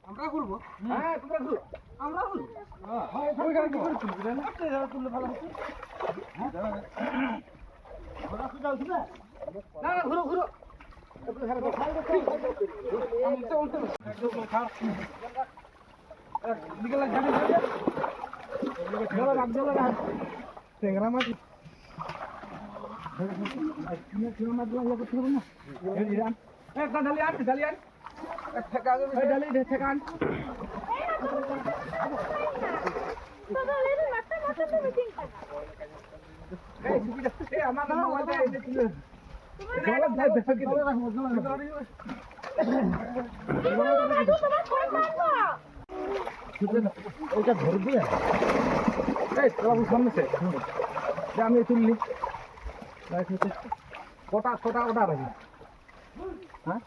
আমরা করবো। হ্যাঁ তোমরা করো। আমরা করবো। হ্যাঁ তুমি কেন কি করছো? না তুললে ভালো হতো। হ্যাঁ ঘোরা সুজা উঠবে না না ঘুরো ঘুরো টেংরা মাছ ওটা ধরবি সামনে সে আমি তুললি কটা কটা ওটা রাখি হ্যাঁ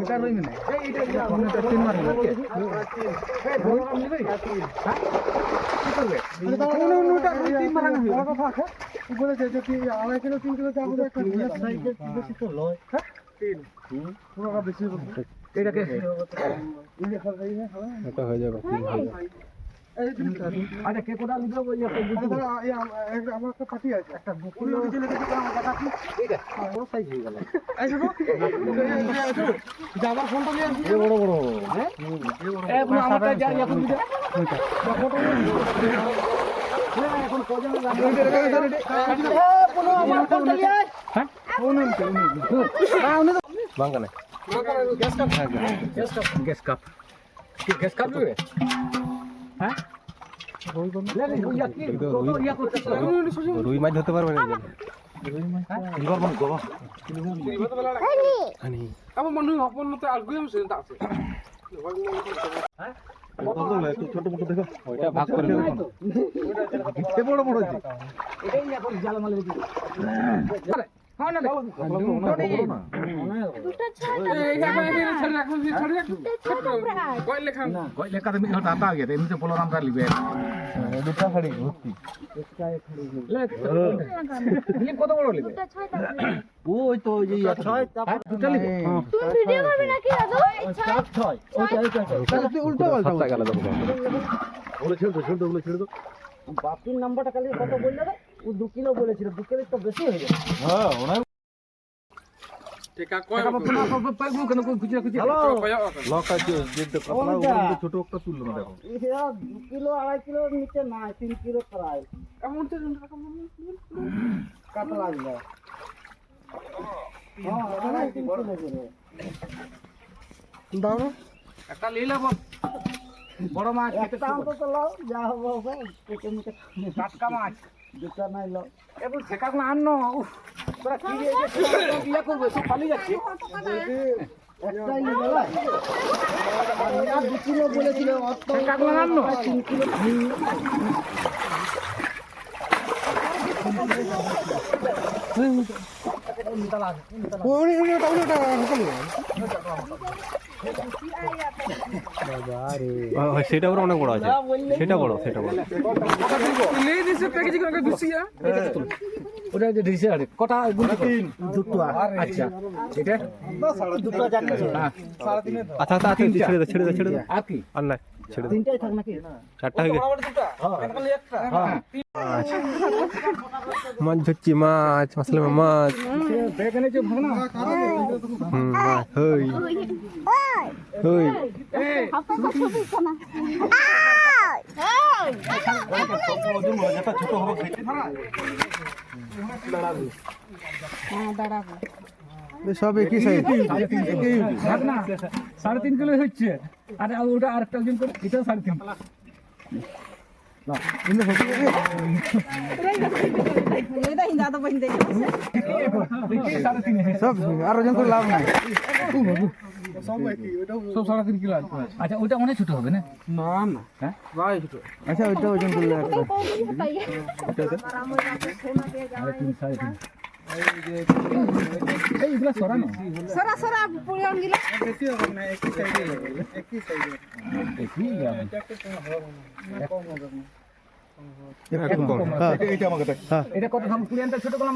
এটা রইবে না এইটা তিন মার কি করবে তিন মার না বড় কথা আছে উপরে যে 2.5 কিলো 3 কিলো চাপ একটা সাইকেল বেশি তো লয় হ্যাঁ তিন পুরোটা বেশি এটাকে এটা হয়ে যাবে তিন হয়ে যাবে আচ্ছা কে কোটা লিখলো আমার একটা পার্টি আছে একটা বুকুল চলে গেছে কথা কি এইটা বড় সাইজ হয়ে গেল এই ছোট যাবার ফোনটা নিয়ে আসি বড় বড় হ্যাঁ এই পুরো আমারটা যাই এখন দিতে ফটো এখন কজন লাগে পুরো আমার ফোনটা নিয়ে আয় হ্যাঁ ফোন নিতে হ্যাঁ উনি বাঙ্গা না gas cup gas cup gas cup দিবে হ্যাঁ রুই মাছ ধরতে পারবে না আমার মনে হয় আপন মতো আসবে ছোট মোটো দেখো ওইটা ভাগ করে দেবো বড় বড় এটাই এখন জাল মালে হ্যাঁ না কত বড় নেবে ওই তো উল্টো বাপির নাম্বারটা কালি কত বললে রে ও 2 কিলো বলেছিল 2 কিলো তো বেশি হয়ে যাবে হ্যাঁ ওনা টেকা কয় পাইবো কেন খুঁজে খুঁজে লক আছে যে কতলা উপরে ছোট একটা তুললো না দেখো এটা 2 কিলো 2.5 কিলো নিচে না 3 কিলো প্রায় কেমন তো কত লাগবে হ্যাঁ 2.5 কিলো লাগবে দাও একটা নিয়ে নেব বড় মাছ একটা অন্তত লাও যা হবে হবে পেটে মুখে টাটকা মাছ দুটা নাই লাও এবার ছেকা না আনো তোরা কি বিয়ে করবে সব পালিয়ে যাচ্ছে একটাই নিবে না আর 2 কিলো বলেছিল অত ছেকা না আনো 3 কিলো সেটা বড় অনেক বড় আছে সেটা বড় ওটা যে দিছে আরে কটা দুটো আচ্ছা এটা দুটো জানলে 3.5 আচ্ছা আচ্ছা ছেড়ে দে আর কি আর না ছেড়ে দে তিনটাই থাক নাকি চারটা হয়ে গেছে হ্যাঁ মাছ ধরছি মাছ মাছলে মাছ বেগনে যে ভাগনা মাছ হই হই সব একই সাইজ 3.5 কিলো হচ্ছে আর ওটা আরেকটা ওজন করে এটা 3.5 সব আর ওজন করে লাভ নাই সব 3.5 কিলো আচ্ছা ওটা অনেক ছোট হবে না না না হ্যাঁ ভাই ছোট আচ্ছা ওটা ওজন করলে এইগুলা সরানো সরা পুরান গিলা বেশি হবে না একই সাইজে একই সাইজে একই কম হবে না এটা কত ছোট করলাম